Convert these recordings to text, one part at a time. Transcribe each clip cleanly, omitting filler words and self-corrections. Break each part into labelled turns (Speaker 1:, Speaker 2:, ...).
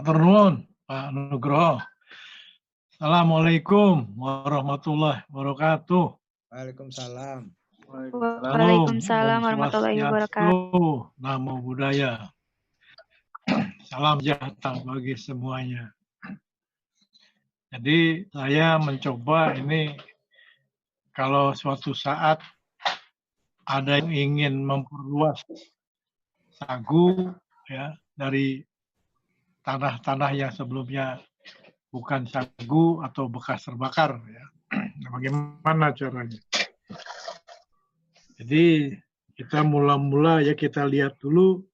Speaker 1: Matur nuwun, Pak Nugroho. Assalamualaikum warahmatullahi wabarakatuh.
Speaker 2: Waalaikumsalam.
Speaker 3: Waalaikumsalam
Speaker 1: Om
Speaker 3: warahmatullahi wabarakatuh.
Speaker 1: Swastiastu, Namo Buddhaya. Salam sejahtera bagi semuanya. Jadi saya mencoba ini kalau suatu saat ada yang ingin memperluas sagu ya dari tanah-tanah yang sebelumnya bukan sagu atau bekas terbakar ya. Bagaimana caranya? Jadi kita mula-mula ya kita lihat dulu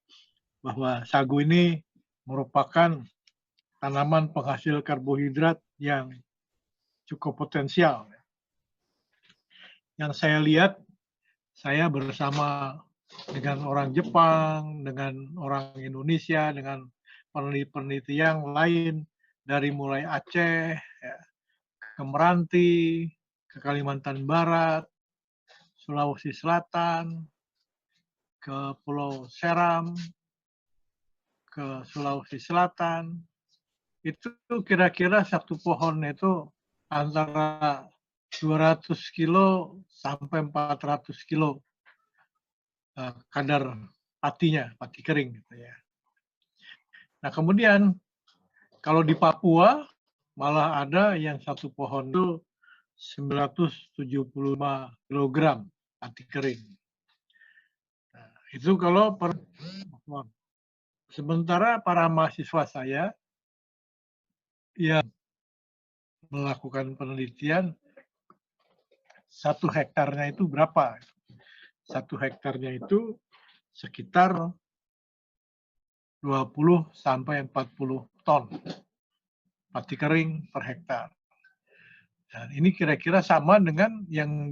Speaker 1: bahwa sagu ini merupakan tanaman penghasil karbohidrat yang cukup potensial. Yang saya lihat, saya bersama dengan orang Jepang, dengan orang Indonesia, dengan peneliti-peneliti yang lain dari mulai Aceh, ya, ke Meranti, ke Kalimantan Barat, Sulawesi Selatan, ke Pulau Seram, ke Sulawesi Selatan, itu kira-kira satu pohon itu antara 200 kilo sampai 400 kilo kadar patinya, pati kering gitu ya. Nah kemudian kalau di Papua malah ada yang satu pohon itu 975 kg pati kering. Nah, itu kalau per pohon. Sementara para mahasiswa saya yang melakukan penelitian 1 hektarnya itu berapa? 1 hektarnya itu sekitar 20 sampai 40 ton pati kering per hektar. Dan ini kira-kira sama dengan yang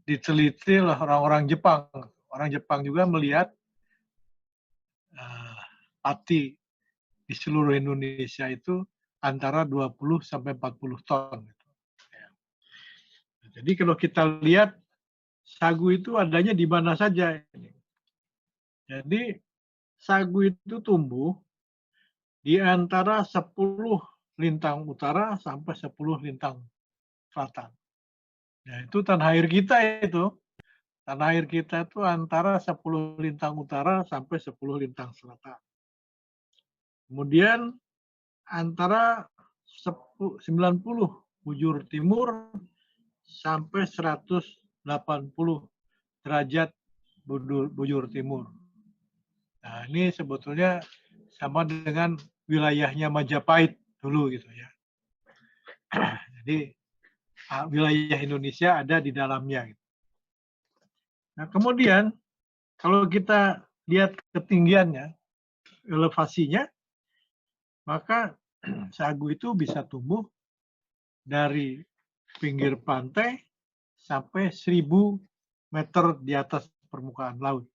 Speaker 1: diteliti oleh orang-orang Jepang. Orang Jepang juga melihat pati di seluruh Indonesia itu antara 20 sampai 40 ton. Jadi kalau kita lihat sagu itu adanya di mana saja. Jadi sagu itu tumbuh di antara 10 lintang utara sampai 10 lintang selatan. Ya, itu tanah air kita itu. Tanah air kita itu antara 10 lintang utara sampai 10 lintang selatan. Kemudian antara 90 bujur timur sampai 180 derajat bujur timur. Nah, ini sebetulnya sama dengan wilayahnya Majapahit dulu gitu ya. Jadi wilayah Indonesia ada di dalamnya. Nah, kemudian kalau kita lihat ketinggiannya, elevasinya, maka sagu itu bisa tumbuh dari pinggir pantai sampai 1000 meter di atas permukaan laut.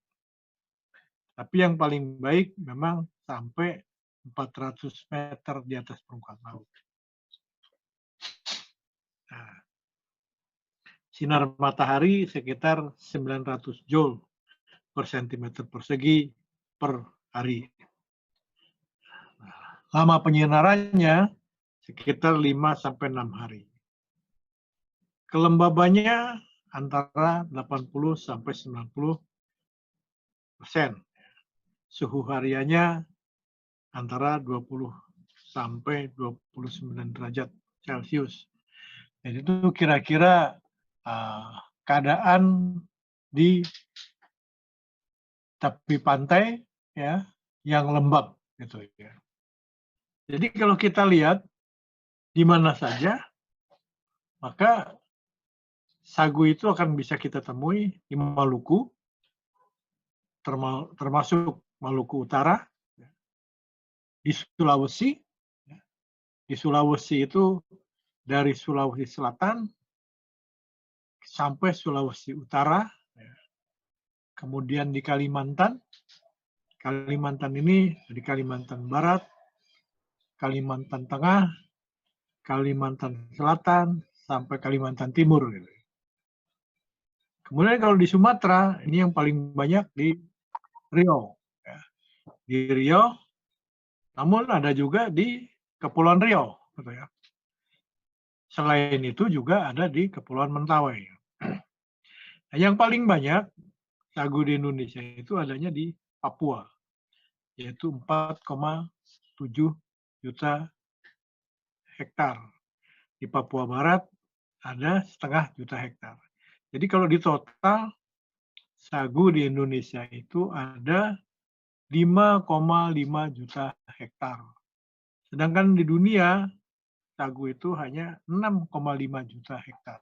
Speaker 1: Tapi yang paling baik memang sampai 400 meter di atas permukaan laut. Nah, sinar matahari sekitar 900 joule per sentimeter persegi per hari. Nah, lama penyinarannya sekitar 5 sampai 6 hari. Kelembabannya antara 80 sampai 90%. Suhu hariannya antara 20 sampai 29 derajat Celcius. Jadi itu kira-kira keadaan di tepi pantai ya yang lembab gitu ya. Jadi kalau kita lihat di mana saja, maka sagu itu akan bisa kita temui di Maluku, termasuk Maluku Utara, di Sulawesi. Di Sulawesi itu dari Sulawesi Selatan sampai Sulawesi Utara, kemudian di Kalimantan. Kalimantan ini di Kalimantan Barat, Kalimantan Tengah, Kalimantan Selatan, sampai Kalimantan Timur. Kemudian kalau di Sumatera, ini yang paling banyak di Riau. Di Riau Namun ada juga di Kepulauan Riau, gitu ya. Selain itu juga ada di Kepulauan Mentawai. Nah, yang paling banyak sagu di Indonesia itu adanya di Papua, yaitu 4,7 juta hektar. Di Papua Barat ada setengah juta hektar. Jadi kalau di total sagu di Indonesia itu ada 5,5 juta hektar. Sedangkan di dunia sagu itu hanya 6,5 juta hektar.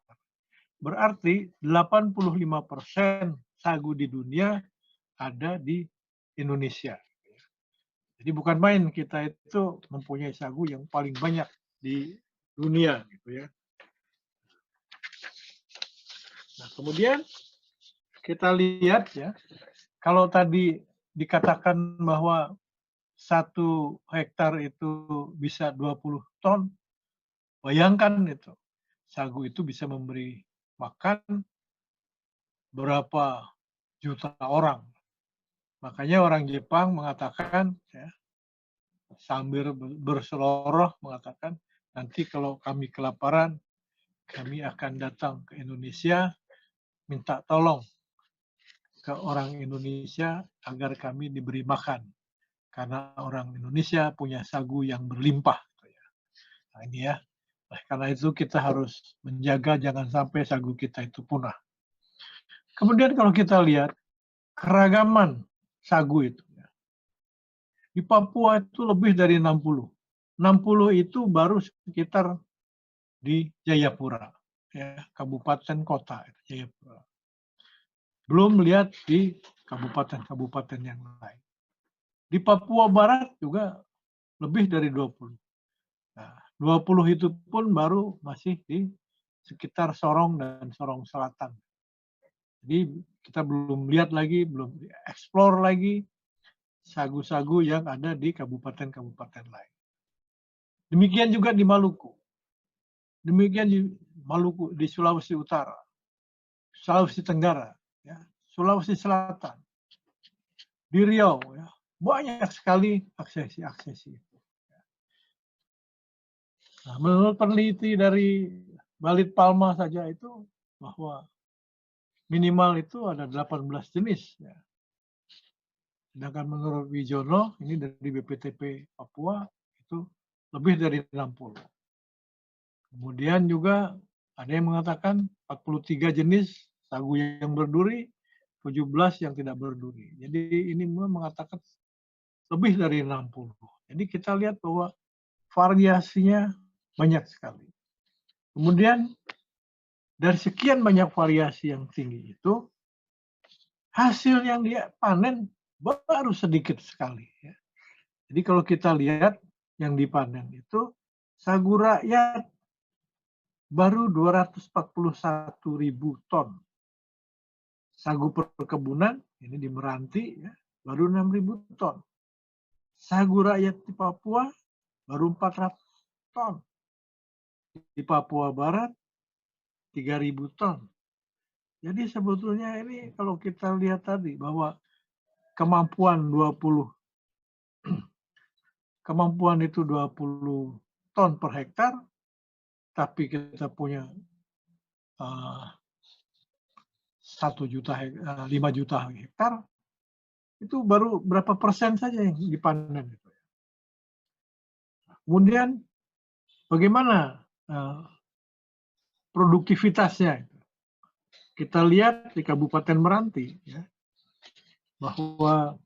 Speaker 1: Berarti 85% sagu di dunia ada di Indonesia. Jadi bukan main, kita itu mempunyai sagu yang paling banyak di dunia gitu ya. Nah, kemudian kita lihat ya, kalau tadi dikatakan bahwa 1 hektar itu bisa 20 ton, bayangkan itu, sagu itu bisa memberi makan berapa juta orang. Makanya orang Jepang mengatakan, ya, sambil berseloroh mengatakan, nanti kalau kami kelaparan, kami akan datang ke Indonesia, minta tolong ke orang Indonesia agar kami diberi makan. Karena orang Indonesia punya sagu yang berlimpah. Nah ini ya, karena itu kita harus menjaga jangan sampai sagu kita itu punah. Kemudian kalau kita lihat keragaman sagu itu, di Papua itu lebih dari 60. 60 itu baru sekitar di Jayapura, ya, kabupaten kota Jayapura. Belum melihat di kabupaten-kabupaten yang lain. Di Papua Barat juga lebih dari 20. Nah, 20 itu pun baru masih di sekitar Sorong dan Sorong Selatan. Jadi kita belum lihat lagi, belum eksplor lagi sagu-sagu yang ada di kabupaten-kabupaten lain. Demikian juga di Maluku. Demikian di Maluku, di Sulawesi Utara, Sulawesi Tenggara, ya, Sulawesi Selatan, di Riau, ya, banyak sekali aksesi-aksesi itu. Nah, menurut peneliti dari Balit Palma saja itu bahwa minimal itu ada 18 jenis. Ya. Sedangkan menurut Wijono, ini dari BPTP Papua, itu lebih dari 60. Kemudian juga ada yang mengatakan 43 jenis sagu yang berduri, 17 yang tidak berduri. Jadi ini mengatakan lebih dari 60. Jadi kita lihat bahwa variasinya banyak sekali. Kemudian dari sekian banyak variasi yang tinggi itu, hasil yang dia panen baru sedikit sekali. Ya. Jadi kalau kita lihat yang dipanen itu, sagu rakyat baru 241.000 ton. Sagu perkebunan, ini di Meranti, ya, baru 6.000 ton. Sagu rakyat di Papua baru 400 ton. Di Papua Barat 3.000 ton. Jadi sebetulnya ini kalau kita lihat tadi bahwa kemampuan itu 20 ton per hektar, tapi kita punya 5 juta hektar, itu baru berapa persen saja yang dipanen. Kemudian bagaimana produktivitasnya? Kita lihat di Kabupaten Meranti, ya, bahwa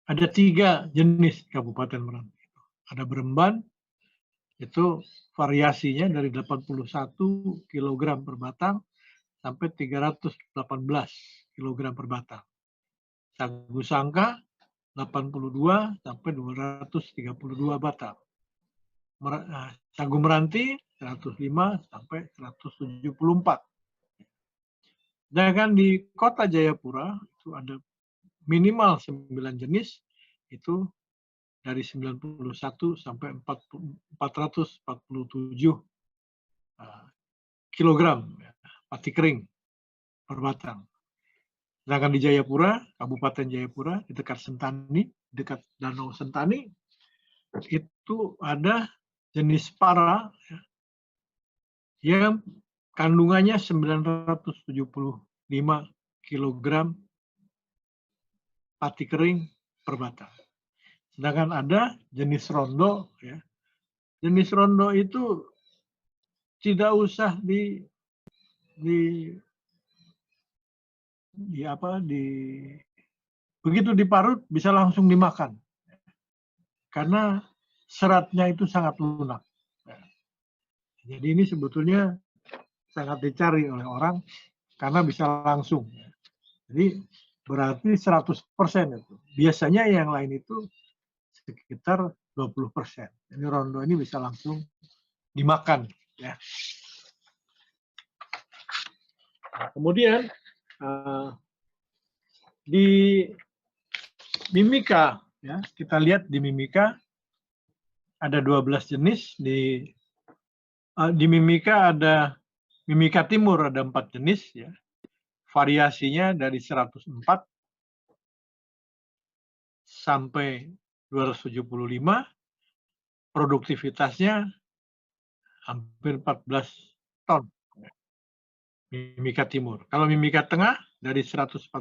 Speaker 1: ada 3 jenis Kabupaten Meranti. Ada Beremban, itu variasinya dari 81 kg per batang sampai 318 kg per batang. Sagu Sangka 82 sampai 232 batang. Sagu Meranti 105 sampai 174. Sedangkan di Kota Jayapura itu ada minimal 9 jenis, itu dari 91 sampai 447 kilogram pati kering per batang. Sedangkan di Jayapura, Kabupaten Jayapura, di dekat Sentani, dekat Danau Sentani itu ada jenis para ya, yang kandungannya 975 kg pati kering per batang. Sedangkan ada jenis rondo, ya. Jenis rondo itu tidak usah di begitu diparut bisa langsung dimakan karena seratnya itu sangat lunak. Jadi ini sebetulnya sangat dicari oleh orang karena bisa langsung. Jadi berarti 100% itu. Biasanya yang lain itu sekitar 20%. Jadi rondo ini bisa langsung dimakan. Ya. Kemudian di Mimika, ya, kita lihat di Mimika ada 12 jenis. Di Mimika ada Mimika Timur ada 4 jenis, ya. Variasinya dari 104 sampai 275, produktivitasnya hampir 14 ton. Mimika Timur. Kalau Mimika Tengah dari 143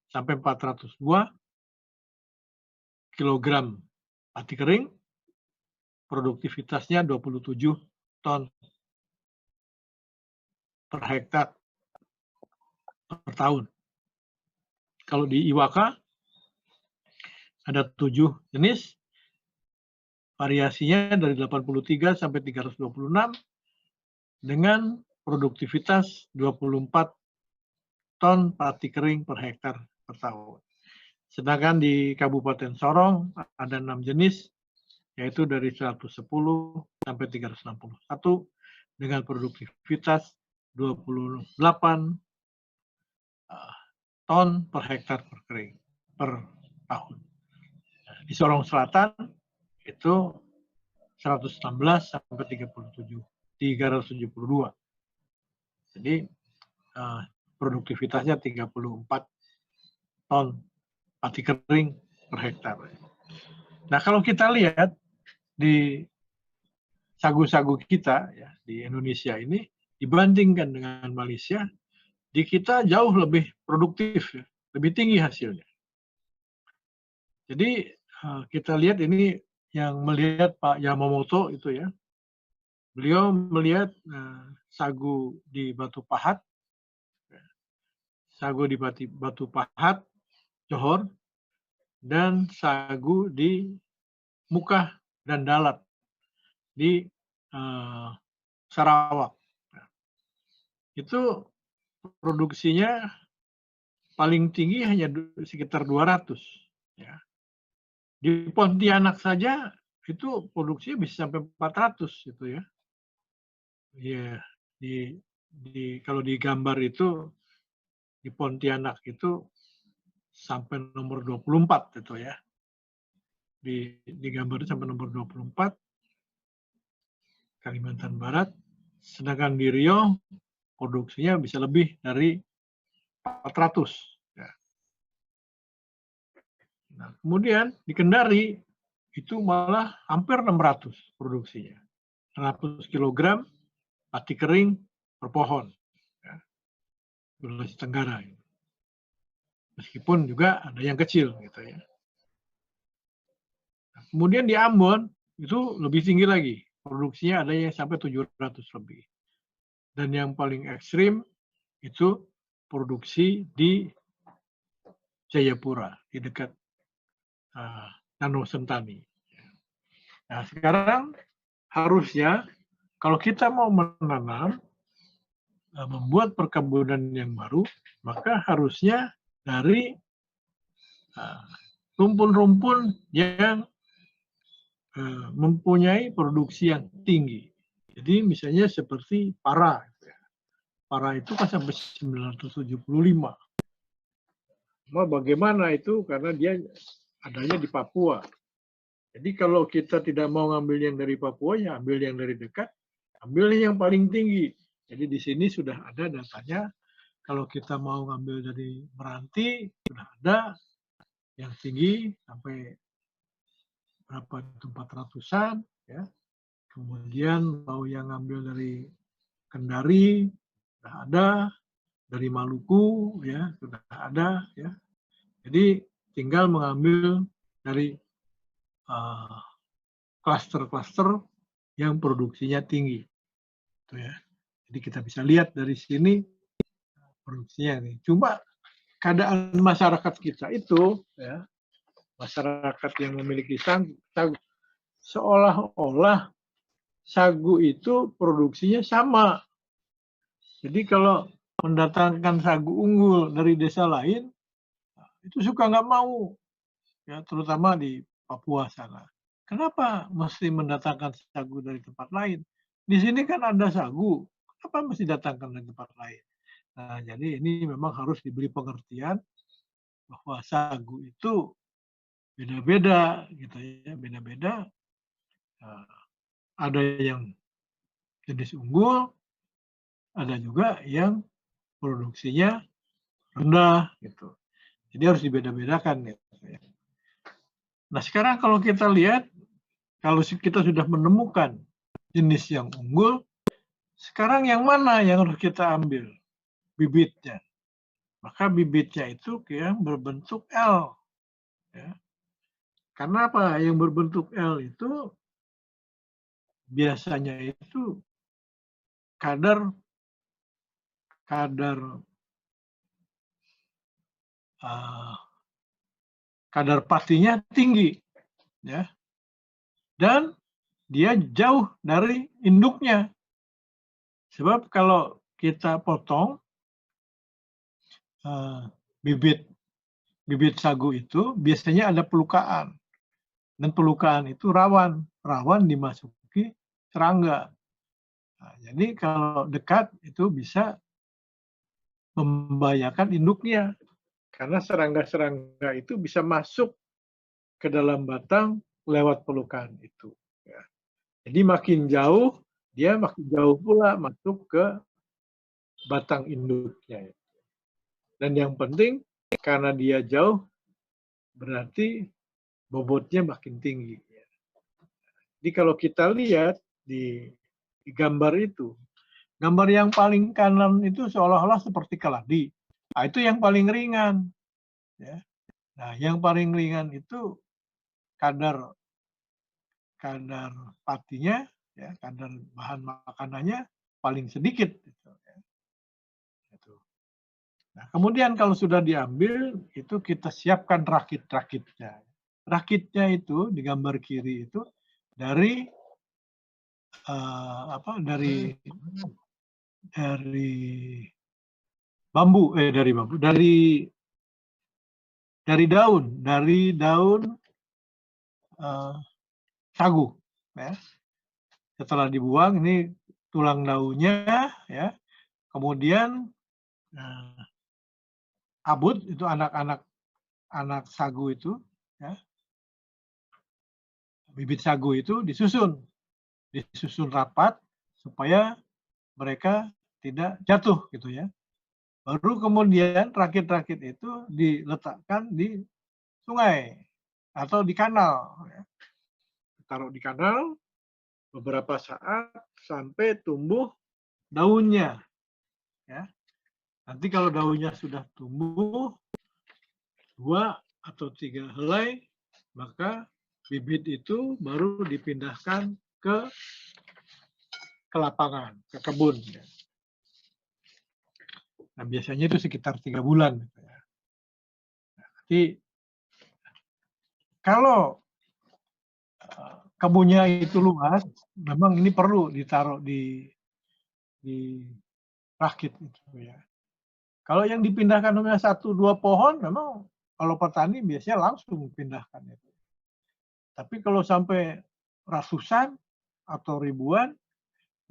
Speaker 1: sampai 402 kilogram pati kering, produktivitasnya 27 ton per hektar per tahun. Kalau di Iwaka ada 7 jenis, variasinya dari 83 sampai 326 dengan produktivitas 24 ton pati kering per hektar per tahun. Sedangkan di Kabupaten Sorong ada 6 jenis, yaitu dari 110 sampai 361 dengan produktivitas 28 ton per hektar per tahun. Di Sorong Selatan itu 116 sampai 372. Jadi produktivitasnya 34 ton pati kering per hektar. Nah, kalau kita lihat di sagu-sagu kita ya di Indonesia ini dibandingkan dengan Malaysia, di kita jauh lebih produktif, ya, lebih tinggi hasilnya. Jadi kita lihat ini yang melihat Pak Yamamoto itu ya, beliau melihat sagu di Batu Pahat, Johor, dan sagu di Mukah dan Dalat di Sarawak. Itu produksinya paling tinggi hanya sekitar 200. Ya. Di Pontianak saja itu produksinya bisa sampai 400 gitu ya. Ya, kalau di gambar itu di Pontianak itu sampai nomor 24 gitu ya. Di gambar itu sampai nomor 24 Kalimantan Barat, sedangkan di Riau produksinya bisa lebih dari 400. Ya. Nah, kemudian di Kendari itu malah hampir 600 produksinya. 600 kg pati kering per pohon. Ya. Sulawesi Tenggara. Meskipun juga ada yang kecil gitu ya. Nah, kemudian di Ambon itu lebih tinggi lagi. Produksinya ada yang sampai 700 lebih. Dan yang paling ekstrim itu produksi di Jayapura, di dekat Danau Sentani. Nah, sekarang harusnya kalau kita mau menanam, membuat perkebunan yang baru, maka harusnya dari rumpun-rumpun yang mempunyai produksi yang tinggi. Jadi misalnya seperti para. Para itu kan sampai 975. Nah, bagaimana itu? Karena dia adanya di Papua. Jadi kalau kita tidak mau ngambil yang dari Papua, ya ambil yang dari dekat, ambil yang paling tinggi. Jadi di sini sudah ada datanya. Kalau kita mau ngambil dari Meranti, sudah ada. yang tinggi sampai berapa itu 400-an ya. Kemudian mau yang ngambil dari Kendari sudah ada, dari Maluku ya sudah ada ya. Jadi tinggal mengambil dari klaster-klaster yang produksinya tinggi, gitu ya. Jadi kita bisa lihat dari sini produksinya nih. Cuma keadaan masyarakat kita itu ya, masyarakat yang memiliki sagu, seolah-olah sagu itu produksinya sama. Jadi kalau mendatangkan sagu unggul dari desa lain, itu suka nggak mau, ya terutama di Papua sana. Kenapa mesti mendatangkan sagu dari tempat lain? Di sini kan ada sagu, kenapa mesti datangkan dari tempat lain? Nah, jadi ini memang harus diberi pengertian bahwa sagu itu beda-beda gitu ya, beda-beda. Ada yang jenis unggul, ada juga yang produksinya rendah gitu. Jadi harus dibeda-bedakan gitu ya. Nah, sekarang kalau kita lihat, kalau kita sudah menemukan jenis yang unggul, sekarang yang mana yang harus kita ambil bibitnya? Maka bibitnya itu yang berbentuk L. Ya. Karena apa? Yang berbentuk L itu biasanya itu kadar kadar uh, kadar pastinya tinggi, ya, dan dia jauh dari induknya. Sebab kalau kita potong bibit bibit sagu itu biasanya ada pelukaan, dan pelukaan itu rawan dimasuki serangga. Nah, jadi kalau dekat itu bisa membahayakan induknya karena serangga-serangga itu bisa masuk ke dalam batang lewat pelukan itu. Ya. Jadi makin jauh dia makin jauh pula masuk ke batang induknya. Dan yang penting karena dia jauh berarti bobotnya makin tinggi. Jadi kalau kita lihat di gambar itu, gambar yang paling kanan itu seolah-olah seperti keladi. Nah, itu yang paling ringan. Ya. Nah, yang paling ringan itu kadar patinya, ya, kadar bahan makanannya paling sedikit. Gitu, ya. Nah, kemudian kalau sudah diambil, itu kita siapkan rakit-rakitnya. Rakitnya itu di gambar kiri itu dari dari bambu, dari daun sagu. Ya. Setelah dibuang ini tulang daunnya, ya. Kemudian abut itu anak sagu itu, ya. Bibit sagu itu disusun rapat supaya mereka tidak jatuh gitu ya. Baru kemudian rakit-rakit itu diletakkan di sungai atau di kanal. Ya. Taruh di kanal beberapa saat sampai tumbuh daunnya. Ya. Nanti kalau daunnya sudah tumbuh 2 atau 3 helai, maka bibit itu baru dipindahkan ke lapangan, ke kebun. Ya. Nah, biasanya itu sekitar 3 bulan. Nah, jadi kalau kebunnya itu luas, memang ini perlu ditaruh di rakit itu ya. Kalau yang dipindahkan hanya 1-2 pohon, memang kalau petani biasanya langsung pindahkan itu. Tapi kalau sampai ratusan atau ribuan,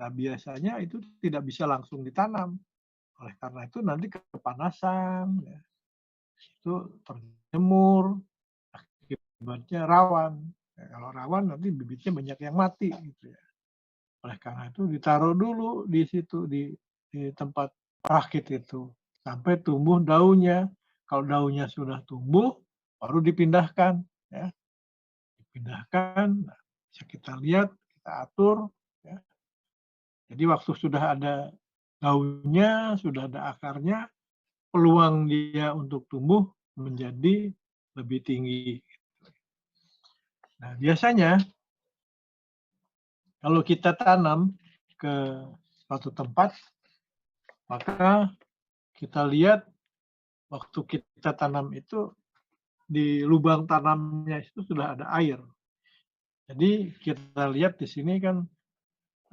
Speaker 1: nah biasanya itu tidak bisa langsung ditanam. Oleh karena itu nanti kepanasan, ya, itu terjemur, akibatnya rawan. Ya, kalau rawan nanti bibitnya banyak yang mati gitu ya. Oleh karena itu ditaruh dulu di situ di tempat rakit itu sampai tumbuh daunnya. Kalau daunnya sudah tumbuh, baru dipindahkan, ya. Dipindahkan, nah, bisa kita lihat, kita atur, ya. Jadi waktu sudah ada daunnya, sudah ada akarnya, peluang dia untuk tumbuh menjadi lebih tinggi. Nah, biasanya kalau kita tanam ke suatu tempat, maka kita lihat waktu kita tanam itu di lubang tanamnya itu sudah ada air. Jadi kita lihat di sini kan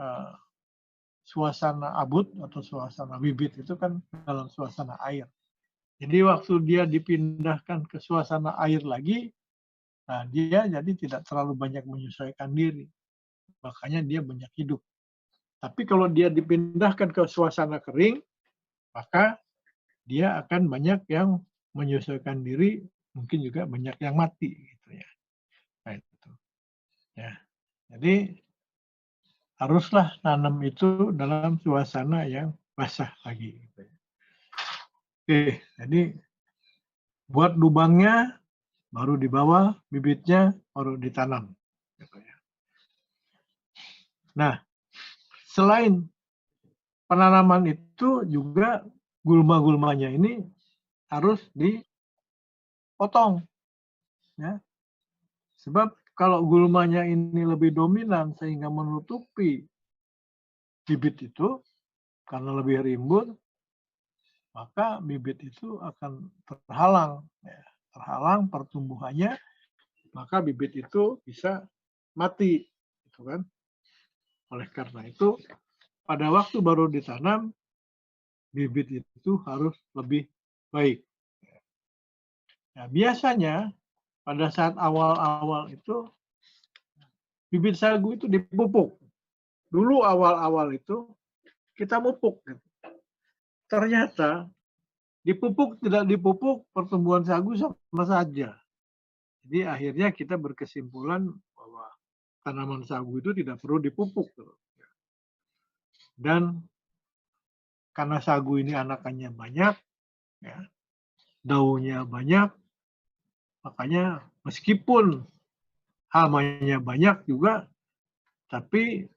Speaker 1: eh, suasana abut atau suasana bibit itu kan dalam suasana air. Jadi waktu dia dipindahkan ke suasana air lagi, nah dia jadi tidak terlalu banyak menyesuaikan diri. Makanya dia banyak hidup. Tapi kalau dia dipindahkan ke suasana kering, maka dia akan banyak yang menyesuaikan diri, mungkin juga banyak yang mati gitu ya. Nah, itu. Ya. Jadi haruslah tanam itu dalam suasana yang basah lagi. Gitu ya. Oke, jadi buat lubangnya, baru dibawa bibitnya, baru ditanam. Gitu ya. Nah, selain penanaman itu juga gulma-gulmanya ini harus dipotong. Ya. Sebab kalau gulmanya ini lebih dominan sehingga menutupi bibit itu, karena lebih rimbun, maka bibit itu akan terhalang. Ya. Terhalang pertumbuhannya, maka bibit itu bisa mati. Gitu kan? Oleh karena itu, pada waktu baru ditanam, bibit itu harus lebih baik. Nah, biasanya pada saat awal-awal itu, bibit sagu itu dipupuk. Dulu awal-awal itu kita pupuk. Ternyata dipupuk tidak dipupuk pertumbuhan sagu sama saja. Jadi akhirnya kita berkesimpulan bahwa tanaman sagu itu tidak perlu dipupuk. Dan karena sagu ini anakannya banyak, ya, daunnya banyak, makanya meskipun hamanya banyak juga, tapi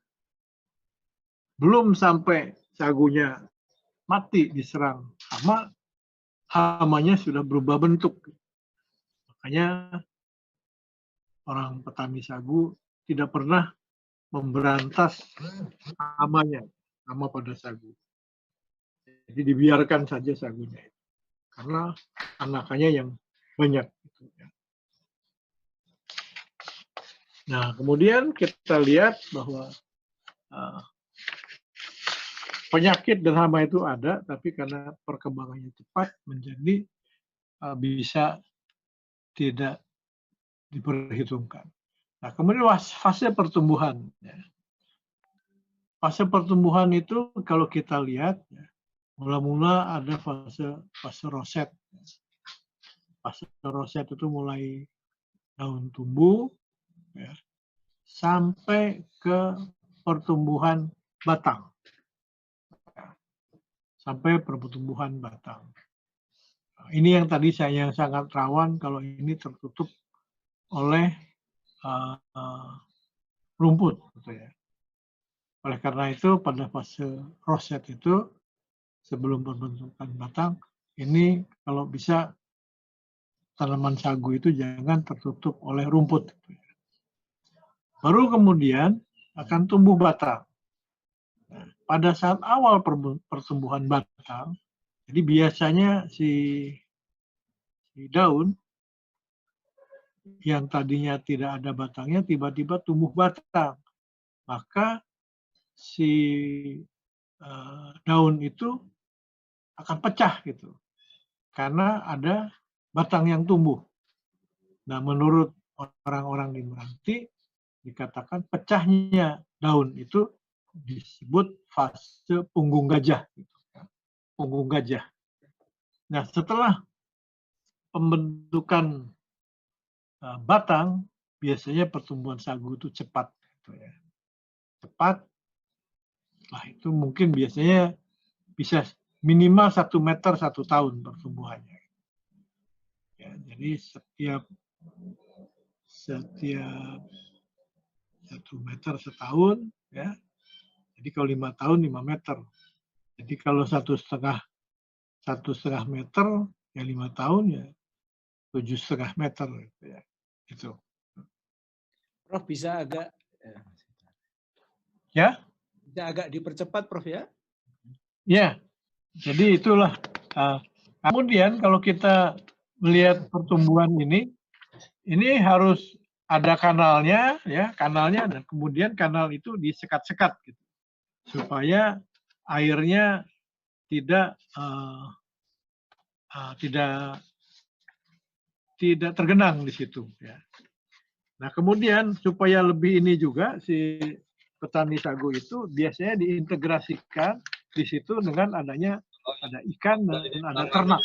Speaker 1: belum sampai sagunya mati diserang hama, hamanya sudah berubah bentuk. Makanya orang petani sagu tidak pernah memberantas hamanya, hama pada sagu. Jadi dibiarkan saja sagunya, karena anakannya yang banyak. Nah, kemudian kita lihat bahwa penyakit dan hama itu ada, tapi karena perkembangannya cepat menjadi bisa tidak diperhitungkan. Nah, kemudian fase pertumbuhan. Ya. Fase pertumbuhan itu kalau kita lihat, ya, mula-mula ada fase roset. Fase roset itu mulai daun tumbuh, ya, sampai ke pertumbuhan batang. Sampai pertumbuhan batang. Ini yang tadi saya sangat rawan kalau ini tertutup oleh rumput. Gitu ya. Oleh karena itu pada fase roset itu sebelum pembentukan batang, ini kalau bisa tanaman sagu itu jangan tertutup oleh rumput. Baru kemudian akan tumbuh batang. Nah, pada saat awal pertumbuhan batang, jadi biasanya si daun yang tadinya tidak ada batangnya tiba-tiba tumbuh batang. Maka si daun itu akan pecah gitu. Karena ada batang yang tumbuh. Nah, menurut orang-orang di Meranti dikatakan pecahnya daun itu disebut fase punggung gajah. Punggung gajah. Nah, setelah pembentukan batang, biasanya pertumbuhan sagu itu cepat. Gitu ya. Cepat, nah itu mungkin biasanya bisa minimal 1 meter 1 tahun pertumbuhannya. Ya, jadi setiap 1 meter setahun, ya. Jadi kalau 5 tahun 5 meter. Jadi kalau 1,5 meter ya 5 tahun ya 7,5 meter gitu ya. Itu.
Speaker 2: Prof bisa
Speaker 1: Ya,
Speaker 2: agak dipercepat Prof ya?
Speaker 1: ya. Jadi itulah. Kemudian kalau kita melihat pertumbuhan ini harus ada kanalnya, ya, kanalnya, dan kemudian kanal itu disekat-sekat gitu, supaya airnya tidak tidak tergenang di situ. Ya. Nah kemudian supaya lebih ini juga si petani sagu itu biasanya diintegrasikan di situ dengan adanya ada ikan dan ada ternak.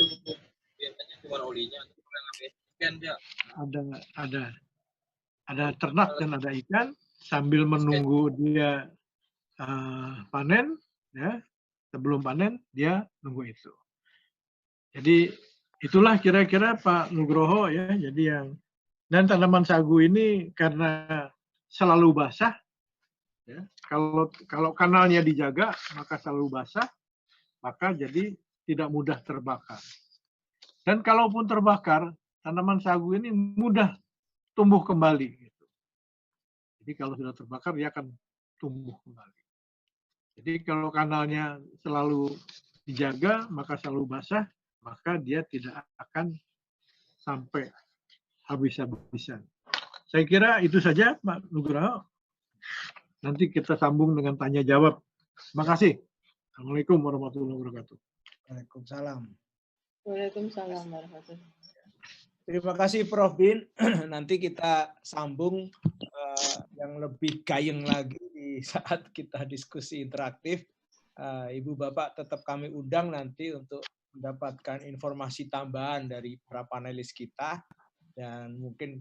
Speaker 1: Ada ternak dan ada ikan sambil menunggu dia panen, ya, sebelum panen dia nunggu itu. Jadi itulah kira-kira Pak Nugroho ya. Jadi dan tanaman sagu ini karena selalu basah, ya, kalau kanalnya dijaga maka selalu basah, maka jadi tidak mudah terbakar. Dan kalaupun terbakar, tanaman sagu ini mudah tumbuh kembali. Gitu. Jadi kalau sudah terbakar dia akan tumbuh kembali. Jadi kalau kanalnya selalu dijaga, maka selalu basah, maka dia tidak akan sampai habis-habisan. Saya kira itu saja Pak Nugroho. Nanti kita sambung dengan tanya jawab. Terima kasih. Assalamualaikum warahmatullahi wabarakatuh.
Speaker 2: Waalaikumsalam.
Speaker 3: Waalaikumsalam warahmatullahi.
Speaker 2: Terima kasih Prof Bin. Nanti kita sambung yang lebih gayeng lagi di saat kita diskusi interaktif. Ibu Bapak tetap kami undang nanti untuk mendapatkan informasi tambahan dari para panelis kita dan mungkin